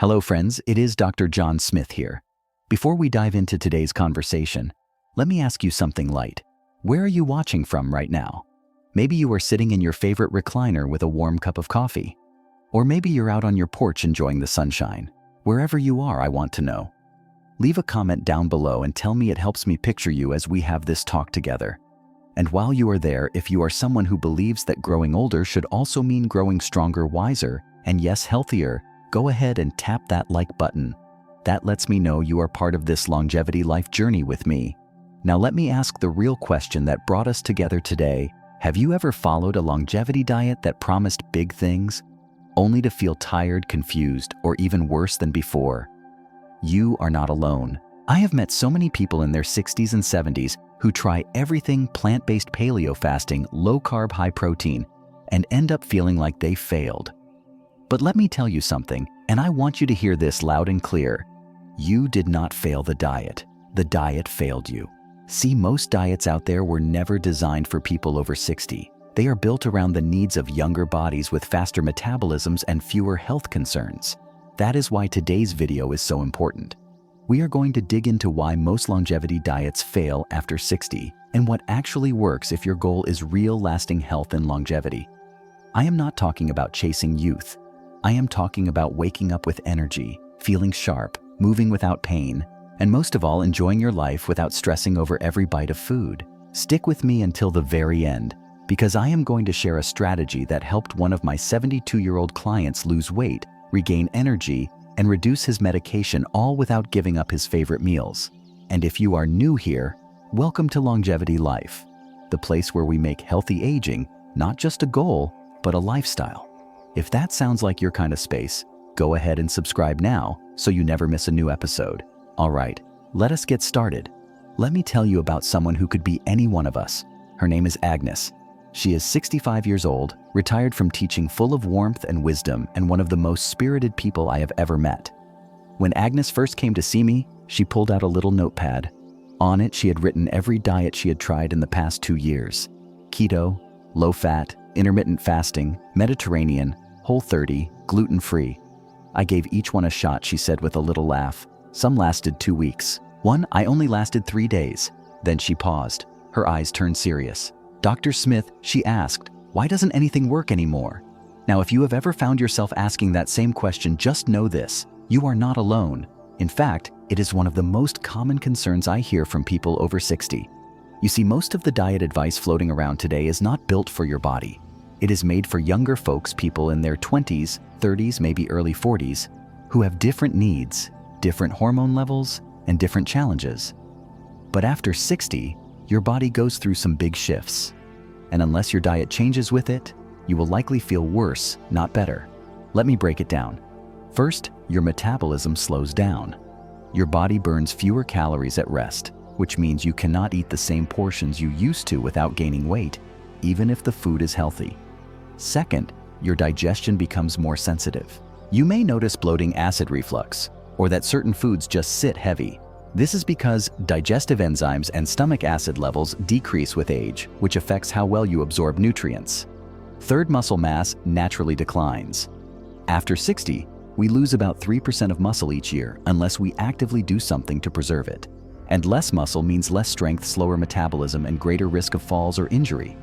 Hello friends, it is Dr. John Smith here. Before we dive into today's conversation, let me ask you something light. Where are you watching from right now? Maybe you are sitting in your favorite recliner with a warm cup of coffee. Or maybe you're out on your porch enjoying the sunshine. Wherever you are, I want to know. Leave a comment down below and tell me. It helps me picture you as we have this talk together. And while you are there, if you are someone who believes that growing older should also mean growing stronger, wiser, and yes, healthier, go ahead and tap that like button. That lets me know you are part of this longevity life journey with me. Now let me ask the real question that brought us together today. Have you ever followed a longevity diet that promised big things, only to feel tired, confused, or even worse than before? You are not alone. I have met so many people in their 60s and 70s who try everything plant-based, paleo fasting, low-carb, high-protein, and end up feeling like they failed. But let me tell you something, and I want you to hear this loud and clear. You did not fail the diet. The diet failed you. See, most diets out there were never designed for people over 60. They are built around the needs of younger bodies with faster metabolisms and fewer health concerns. That is why today's video is so important. We are going to dig into why most longevity diets fail after 60 and what actually works if your goal is real, lasting health and longevity. I am not talking about chasing youth. I am talking about waking up with energy, feeling sharp, moving without pain, and most of all, enjoying your life without stressing over every bite of food. Stick with me until the very end, because I am going to share a strategy that helped one of my 72-year-old clients lose weight, regain energy, and reduce his medication, all without giving up his favorite meals. And if you are new here, welcome to Longevity Life, the place where we make healthy aging not just a goal, but a lifestyle. If that sounds like your kind of space, go ahead and subscribe now so you never miss a new episode. All right, let us get started. Let me tell you about someone who could be any one of us. Her name is Agnes. She is 65 years old, retired from teaching, full of warmth and wisdom, and one of the most spirited people I have ever met. When Agnes first came to see me, she pulled out a little notepad. On it, she had written every diet she had tried in the past 2 years. Keto, low-fat, intermittent fasting, Mediterranean, Whole30, gluten-free. I gave each one a shot, she said with a little laugh. Some lasted 2 weeks. One, I only lasted 3 days. Then she paused. Her eyes turned serious. Dr. Smith, she asked, why doesn't anything work anymore? Now, if you have ever found yourself asking that same question, just know this: you are not alone. In fact, it is one of the most common concerns I hear from people over 60. You see, most of the diet advice floating around today is not built for your body. It is made for younger folks, people in their 20s, 30s, maybe early 40s, who have different needs, different hormone levels, and different challenges. But after 60, your body goes through some big shifts. And unless your diet changes with it, you will likely feel worse, not better. Let me break it down. First, your metabolism slows down. Your body burns fewer calories at rest, which means you cannot eat the same portions you used to without gaining weight, even if the food is healthy. Second, your digestion becomes more sensitive. You may notice bloating, acid reflux, or that certain foods just sit heavy. This is because digestive enzymes and stomach acid levels decrease with age, which affects how well you absorb nutrients. Third, muscle mass naturally declines. After 60, we lose about 3% of muscle each year unless we actively do something to preserve it. And less muscle means less strength, slower metabolism, and greater risk of falls or injury.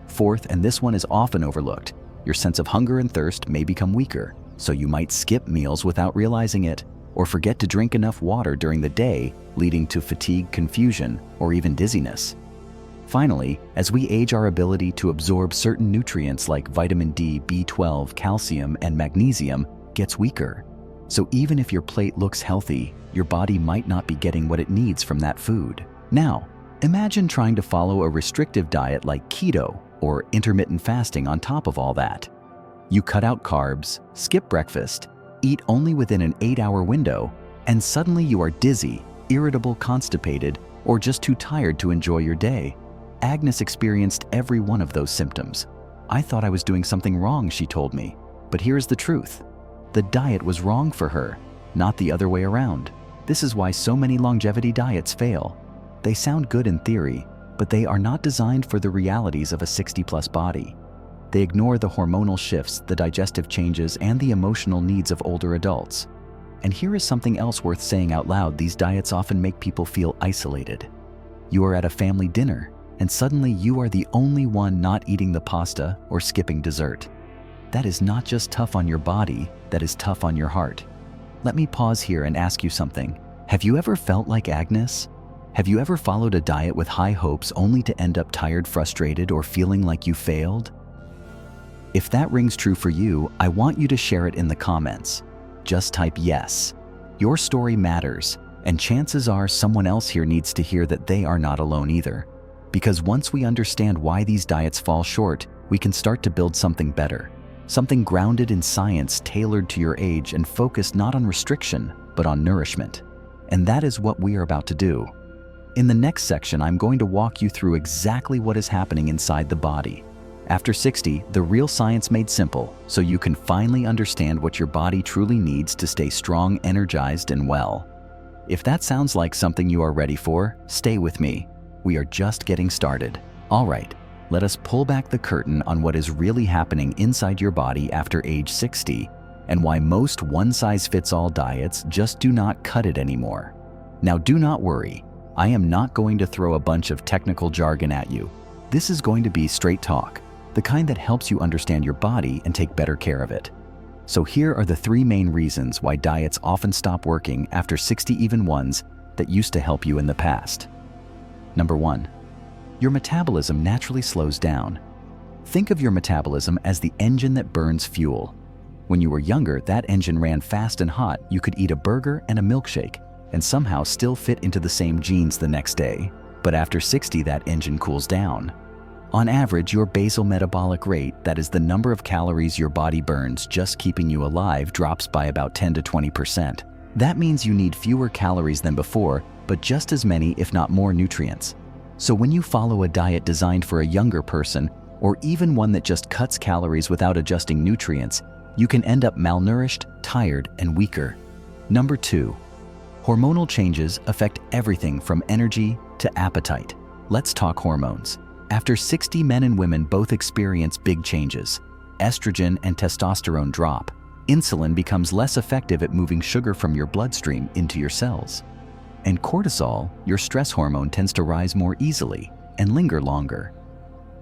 Fourth, and this one is often overlooked, your sense of hunger and thirst may become weaker, so you might skip meals without realizing it, or forget to drink enough water during the day, leading to fatigue, confusion, or even dizziness. Finally, as we age, our ability to absorb certain nutrients like vitamin D, B12, calcium, and magnesium gets weaker. So even if your plate looks healthy, your body might not be getting what it needs from that food. Now, imagine trying to follow a restrictive diet like keto or intermittent fasting on top of all that. You cut out carbs, skip breakfast, eat only within an 8-hour window, and suddenly you are dizzy, irritable, constipated, or just too tired to enjoy your day. Agnes experienced every one of those symptoms. I thought I was doing something wrong, she told me. But here's the truth. The diet was wrong for her, not the other way around. This is why so many longevity diets fail. They sound good in theory, but they are not designed for the realities of a 60-plus body. They ignore the hormonal shifts, the digestive changes, and the emotional needs of older adults. And here is something else worth saying out loud: these diets often make people feel isolated. You are at a family dinner, and suddenly you are the only one not eating the pasta or skipping dessert. That is not just tough on your body, that is tough on your heart. Let me pause here and ask you something. Have you ever felt like Agnes? Have you ever followed a diet with high hopes only to end up tired, frustrated, or feeling like you failed? If that rings true for you, I want you to share it in the comments. Just type yes. Your story matters, and chances are someone else here needs to hear that they are not alone either. Because once we understand why these diets fall short, we can start to build something better. Something grounded in science, tailored to your age, and focused not on restriction, but on nourishment. And that is what we are about to do. In the next section, I'm going to walk you through exactly what is happening inside the body. After 60, the real science made simple, so you can finally understand what your body truly needs to stay strong, energized, and well. If that sounds like something you are ready for, stay with me. We are just getting started. All right, let us pull back the curtain on what is really happening inside your body after age 60, and why most one-size-fits-all diets just do not cut it anymore. Now, do not worry. I am not going to throw a bunch of technical jargon at you. This is going to be straight talk, the kind that helps you understand your body and take better care of it. So here are the 3 main reasons why diets often stop working after 60, even ones that used to help you in the past. Number 1, your metabolism naturally slows down. Think of your metabolism as the engine that burns fuel. When you were younger, that engine ran fast and hot. You could eat a burger and a milkshake and somehow still fit into the same jeans the next day. But after 60, that engine cools down. On average, your basal metabolic rate, that is the number of calories your body burns just keeping you alive, drops by about 10 to 20%. That means you need fewer calories than before, but just as many, if not more, nutrients. So when you follow a diet designed for a younger person, or even one that just cuts calories without adjusting nutrients, you can end up malnourished, tired, and weaker. Number 2, hormonal changes affect everything from energy to appetite. Let's talk hormones. After 60, men and women both experience big changes. Estrogen and testosterone drop. Insulin becomes less effective at moving sugar from your bloodstream into your cells. And cortisol, your stress hormone, tends to rise more easily and linger longer.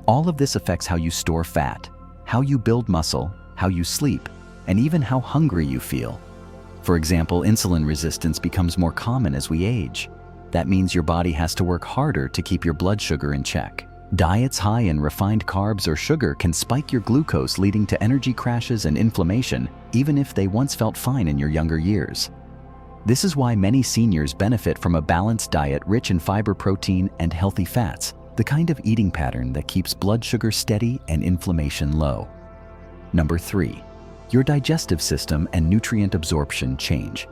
All of this affects how you store fat, how you build muscle, how you sleep, and even how hungry you feel. For example, insulin resistance becomes more common as we age. That means your body has to work harder to keep your blood sugar in check. Diets high in refined carbs or sugar can spike your glucose, leading to energy crashes and inflammation, even if they once felt fine in your younger years. This is why many seniors benefit from a balanced diet rich in fiber, protein, and healthy fats, the kind of eating pattern that keeps blood sugar steady and inflammation low. Number 3, your digestive system and nutrient absorption change.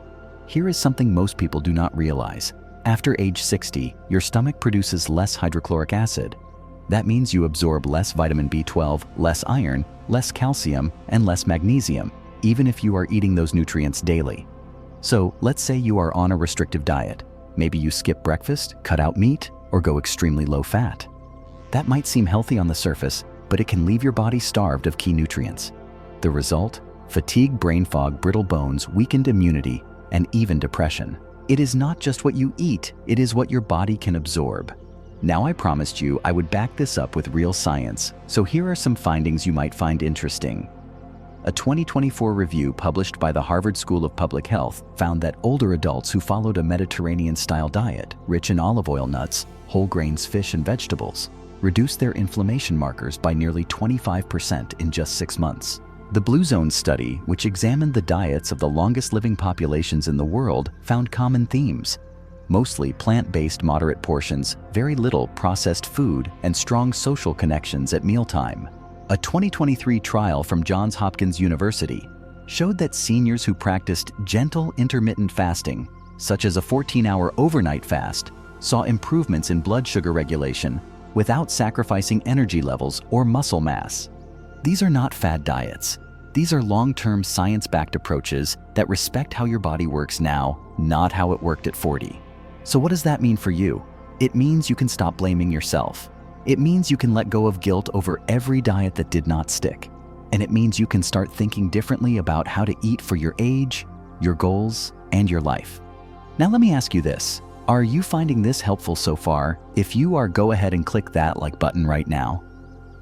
Here is something most people do not realize. After age 60, your stomach produces less hydrochloric acid. That means you absorb less vitamin B12, less iron, less calcium, and less magnesium, even if you are eating those nutrients daily. So let's say you are on a restrictive diet. Maybe you skip breakfast, cut out meat, or go extremely low fat. That might seem healthy on the surface, but it can leave your body starved of key nutrients. The result? Fatigue, brain fog, brittle bones, weakened immunity, and even depression. It is not just what you eat, it is what your body can absorb. Now, I promised you I would back this up with real science, so here are some findings you might find interesting. A 2024 review published by the Harvard School of Public Health found that older adults who followed a Mediterranean-style diet, rich in olive oil, nuts, whole grains, fish, and vegetables, reduced their inflammation markers by nearly 25% in just 6 months. The Blue Zone study, which examined the diets of the longest-living populations in the world, found common themes. Mostly plant-based moderate portions, very little processed food, and strong social connections at mealtime. A 2023 trial from Johns Hopkins University showed that seniors who practiced gentle intermittent fasting, such as a 14-hour overnight fast, saw improvements in blood sugar regulation without sacrificing energy levels or muscle mass. These are not fad diets. These are long-term science-backed approaches that respect how your body works now, not how it worked at 40. So what does that mean for you? It means you can stop blaming yourself. It means you can let go of guilt over every diet that did not stick. And it means you can start thinking differently about how to eat for your age, your goals, and your life. Now let me ask you this. Are you finding this helpful so far? If you are, go ahead and click that like button right now.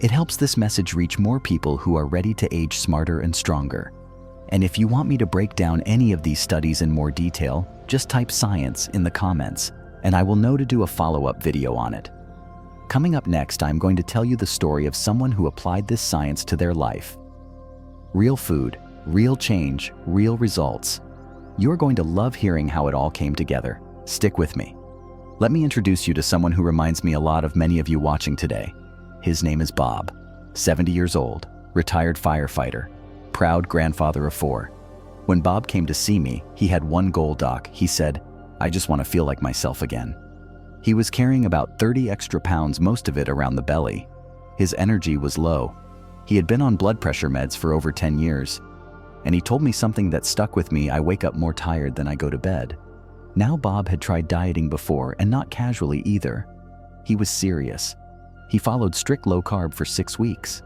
It helps this message reach more people who are ready to age smarter and stronger. And if you want me to break down any of these studies in more detail, just type science in the comments, and I will know to do a follow-up video on it. Coming up next, I'm going to tell you the story of someone who applied this science to their life. Real food, real change, real results. You're going to love hearing how it all came together. Stick with me. Let me introduce you to someone who reminds me a lot of many of you watching today. His name is Bob, 70 years old, retired firefighter, proud grandfather of 4. When Bob came to see me, he had one goal, Doc. He said, "I just want to feel like myself again." He was carrying about 30 extra pounds, most of it around the belly. His energy was low. He had been on blood pressure meds for over 10 years. And he told me something that stuck with me: I wake up more tired than I go to bed. Now Bob had tried dieting before, and not casually either. He was serious. He followed strict low carb for 6 weeks.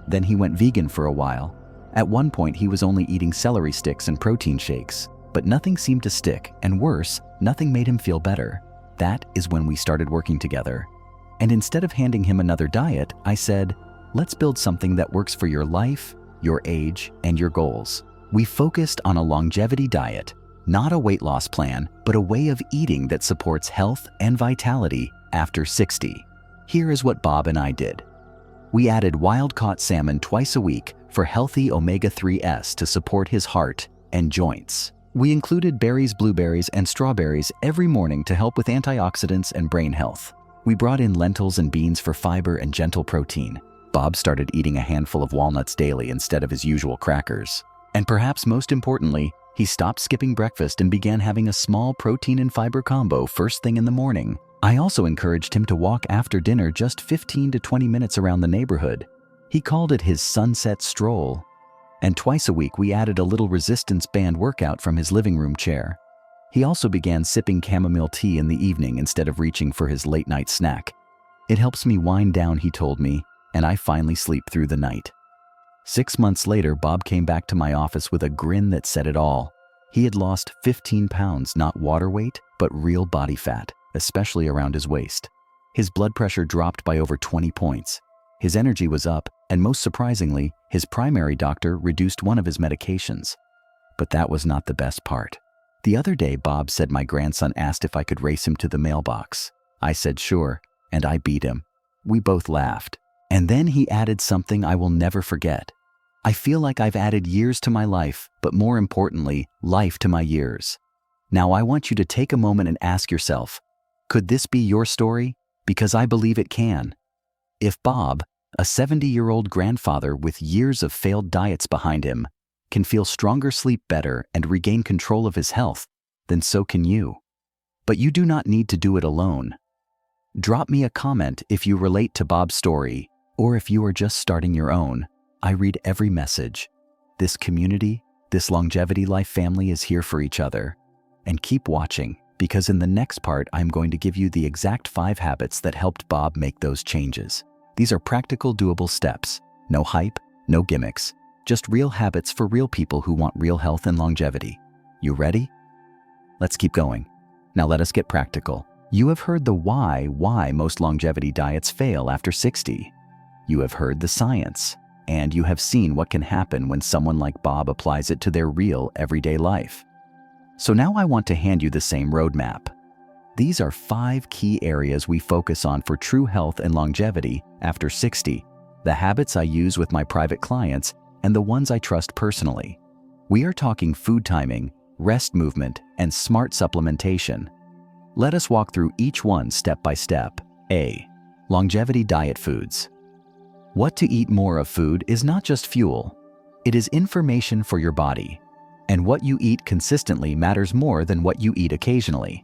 Then he went vegan for a while. At one point he was only eating celery sticks and protein shakes, but nothing seemed to stick, and worse, nothing made him feel better. That is when we started working together. And instead of handing him another diet, I said, let's build something that works for your life, your age, and your goals. We focused on a longevity diet, not a weight loss plan, but a way of eating that supports health and vitality after 60. Here is what Bob and I did. We added wild-caught salmon twice a week for healthy omega-3s to support his heart and joints. We included berries, blueberries, and strawberries every morning to help with antioxidants and brain health. We brought in lentils and beans for fiber and gentle protein. Bob started eating a handful of walnuts daily instead of his usual crackers. And perhaps most importantly, he stopped skipping breakfast and began having a small protein and fiber combo first thing in the morning. I also encouraged him to walk after dinner just 15 to 20 minutes around the neighborhood. He called it his sunset stroll. And twice a week we added a little resistance band workout from his living room chair. He also began sipping chamomile tea in the evening instead of reaching for his late-night snack. It helps me wind down, he told me, and I finally sleep through the night. 6 months later, Bob came back to my office with a grin that said it all. He had lost 15 pounds, not water weight, but real body fat, especially around his waist. His blood pressure dropped by over 20 points. His energy was up, and most surprisingly, his primary doctor reduced one of his medications. But that was not the best part. The other day, Bob said my grandson asked if I could race him to the mailbox. I said sure, and I beat him. We both laughed. And then he added something I will never forget. I feel like I've added years to my life, but more importantly, life to my years. Now I want you to take a moment and ask yourself, could this be your story? Because I believe it can. If Bob, a 70-year-old grandfather with years of failed diets behind him, can feel stronger, sleep better, and regain control of his health, then so can you. But you do not need to do it alone. Drop me a comment if you relate to Bob's story, or if you are just starting your own. I read every message. This community, this Longevity Life family is here for each other. And keep watching, because in the next part, I'm going to give you the exact 5 habits that helped Bob make those changes. These are practical, doable steps. No hype, no gimmicks. Just real habits for real people who want real health and longevity. You ready? Let's keep going. Now let us get practical. You have heard the why most longevity diets fail after 60. You have heard the science, and you have seen what can happen when someone like Bob applies it to their real everyday life. So now I want to hand you the same roadmap. These are 5 key areas we focus on for true health and longevity after 60, the habits I use with my private clients, and the ones I trust personally. We are talking food timing, rest movement, and smart supplementation. Let us walk through each one step by step. A. Longevity diet foods. What to eat more of food is not just fuel. It is information for your body. And what you eat consistently matters more than what you eat occasionally.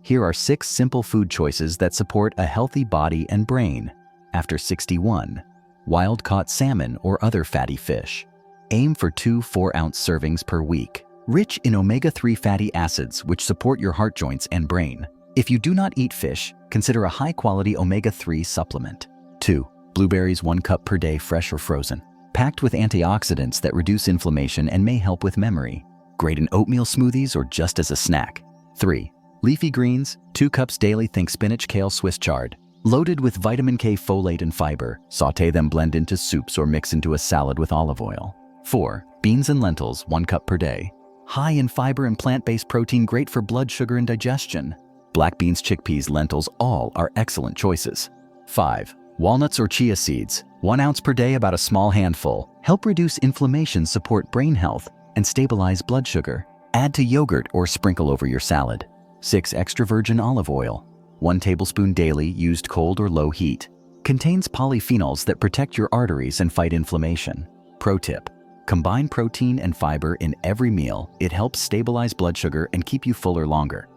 Here are 6 simple food choices that support a healthy body and brain after 61. Wild-caught salmon or other fatty fish. Aim for 2 4-ounce servings per week. Rich in omega-3 fatty acids which support your heart, joints, and brain. If you do not eat fish, consider a high-quality omega-3 supplement. 2. Blueberries 1 cup per day, fresh or frozen. Packed with antioxidants that reduce inflammation and may help with memory. great in oatmeal smoothies or just as a snack. 3. Leafy greens, 2 cups daily. Think spinach, kale, Swiss chard. Loaded with vitamin K, folate, and fiber. Sauté them, blend into soups, or mix into a salad with olive oil. 4. Beans and lentils, 1 cup per day. High in fiber and plant-based protein, great for blood sugar and digestion. Black beans, chickpeas, lentils, all are excellent choices. 5. Walnuts or chia seeds, 1 ounce per day, about a small handful. Help reduce inflammation, support brain health, and stabilize blood sugar. Add to yogurt or sprinkle over your salad. 6. Extra virgin olive oil, 1 tablespoon daily, used cold or low heat. Contains polyphenols that protect your arteries and fight inflammation. Pro tip: combine protein and fiber in every meal. It helps stabilize blood sugar and keep you fuller longer.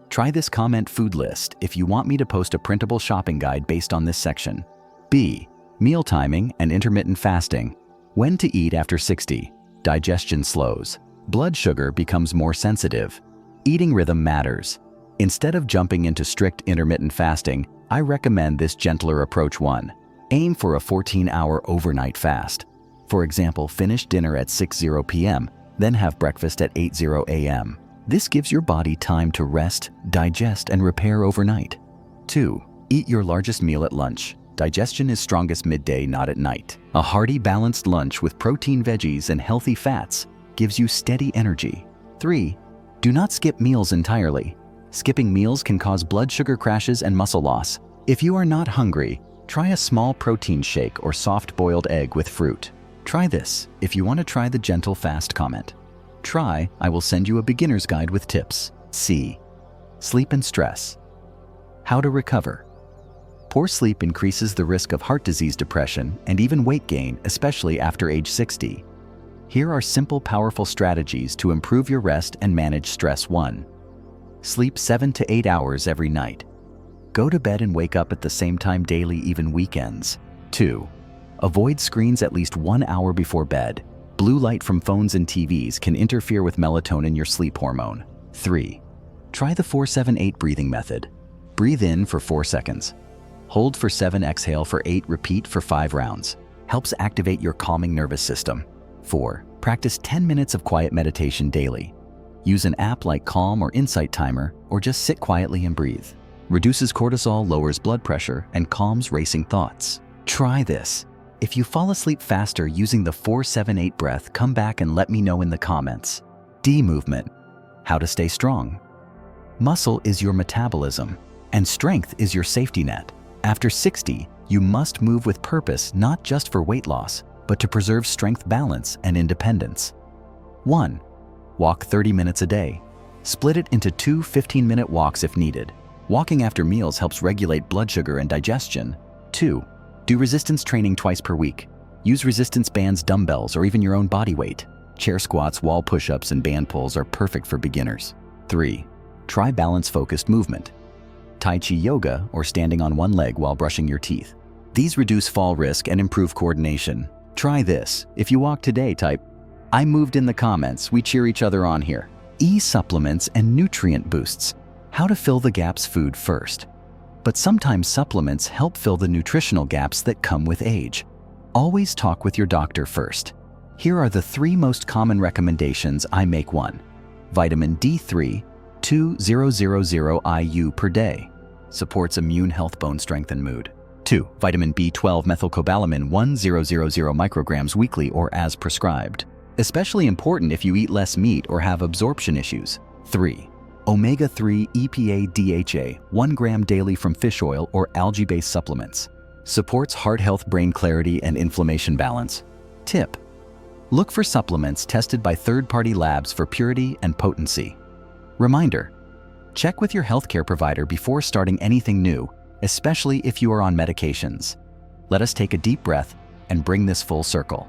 Try this comment food list if you want me to post a printable shopping guide based on this section. B. Meal timing and intermittent fasting. When to eat after 60. Digestion slows. Blood sugar becomes more sensitive. Eating rhythm matters. Instead of jumping into strict intermittent fasting, I recommend this gentler approach. 1. Aim for a 14-hour overnight fast. For example, finish dinner at 6:00 p.m., then have breakfast at 8:00 a.m. This gives your body time to rest, digest, and repair overnight. 2. Eat your largest meal at lunch. Digestion is strongest midday, not at night. A hearty, balanced lunch with protein, veggies, and healthy fats gives you steady energy. 3. Do not skip meals entirely. Skipping meals can cause blood sugar crashes and muscle loss. If you are not hungry, try a small protein shake or soft-boiled egg with fruit. Try this if you want to try the gentle fast comment. Try, I will send you a beginner's guide with tips. C. Sleep and stress. How to recover. Poor sleep increases the risk of heart disease, depression, and even weight gain, especially after age 60. Here are simple, powerful strategies to improve your rest and manage stress. 1. Sleep 7 to 8 hours every night. Go to bed and wake up at the same time daily, even weekends. 2. Avoid screens at least 1 hour before bed. Blue light from phones and TVs can interfere with melatonin, your sleep hormone. 3. Try the 4-7-8 breathing method. Breathe in for 4 seconds. Hold for 7, exhale for 8, repeat for 5 rounds. Helps activate your calming nervous system. 4. Practice 10 minutes of quiet meditation daily. Use an app like Calm or Insight Timer, or just sit quietly and breathe. Reduces cortisol, lowers blood pressure, and calms racing thoughts. Try this. If you fall asleep faster using the 4-7-8 breath, come back and let me know in the comments. D. Movement. How to stay strong. Muscle is your metabolism, and strength is your safety net. After 60, you must move with purpose, not just for weight loss, but to preserve strength, balance, and independence. 1. Walk 30 minutes a day. Split it into 2 15-minute walks if needed. Walking after meals helps regulate blood sugar and digestion. 2. Do resistance training twice per week. Use resistance bands, dumbbells, or even your own body weight. Chair squats, wall push-ups, and band pulls are perfect for beginners. 3. Try balance-focused movement. Tai Chi yoga or standing on one leg while brushing your teeth. These reduce fall risk and improve coordination. Try this. If you walk today, type, I moved in the comments. We cheer each other on here. E. Supplements and nutrient boosts. How to fill the gaps. Food first. But sometimes supplements help fill the nutritional gaps that come with age. Always talk with your doctor first. Here are the 3 most common recommendations I make. 1. Vitamin D3, 2,000 IU per day. Supports immune health, bone strength, and mood. 2. Vitamin B12 methylcobalamin, 1,000 micrograms weekly or as prescribed. Especially important if you eat less meat or have absorption issues. 3. Omega-3 EPA DHA, 1 gram daily from fish oil or algae-based supplements. Supports heart health, brain clarity, and inflammation balance. Tip: look for supplements tested by third-party labs for purity and potency. Reminder: check with your healthcare provider before starting anything new, especially if you are on medications. Let us take a deep breath and bring this full circle.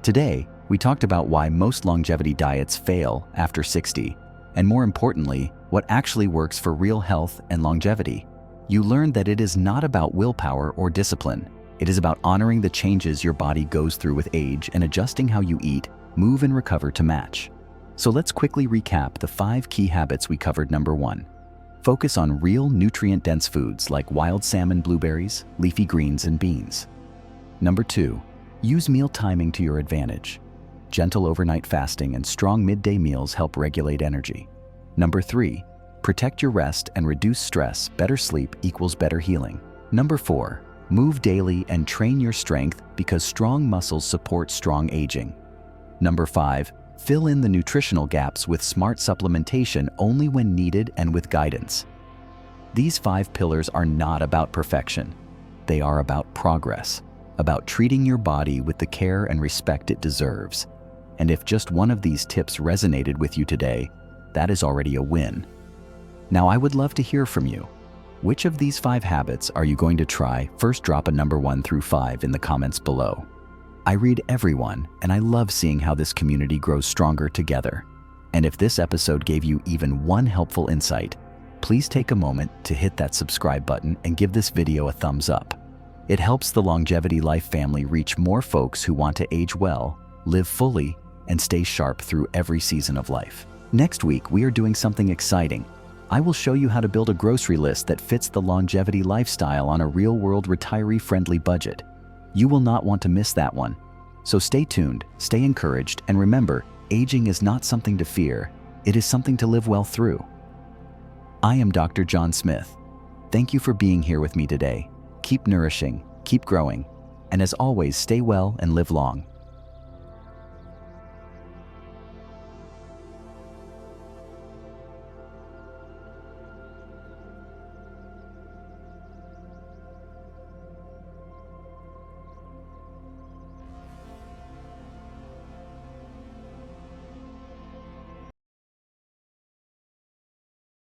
Today, we talked about why most longevity diets fail after 60, and more importantly, what actually works for real health and longevity. You learned that it is not about willpower or discipline. It is about honoring the changes your body goes through with age and adjusting how you eat, move, and recover to match. So let's quickly recap the 5 key habits we covered. Number 1, focus on real nutrient-dense foods like wild salmon, blueberries, leafy greens, and beans. Number 2, use meal timing to your advantage. gentle overnight fasting and strong midday meals help regulate energy. Number 3, protect your rest and reduce stress. Better sleep equals better healing. Number 4, move daily and train your strength because strong muscles support strong aging. Number 5, fill in the nutritional gaps with smart supplementation only when needed and with guidance. These 5 pillars are not about perfection. They are about progress, about treating your body with the care and respect it deserves. And if just one of these tips resonated with you today, that is already a win. Now, I would love to hear from you. Which of these 5 habits are you going to try? First, drop a number 1 through 5 in the comments below. I read everyone, and I love seeing how this community grows stronger together. And if this episode gave you even one helpful insight, please take a moment to hit that subscribe button and give this video a thumbs up. It helps the Longevity Life family reach more folks who want to age well, live fully, and stay sharp through every season of life. Next week, we are doing something exciting. I will show you how to build a grocery list that fits the longevity lifestyle on a real-world retiree-friendly budget. You will not want to miss that one. So stay tuned, stay encouraged, and remember, aging is not something to fear. It is something to live well through. I am Dr. John Smith. Thank you for being here with me today. Keep nourishing, keep growing, and as always, stay well and live long.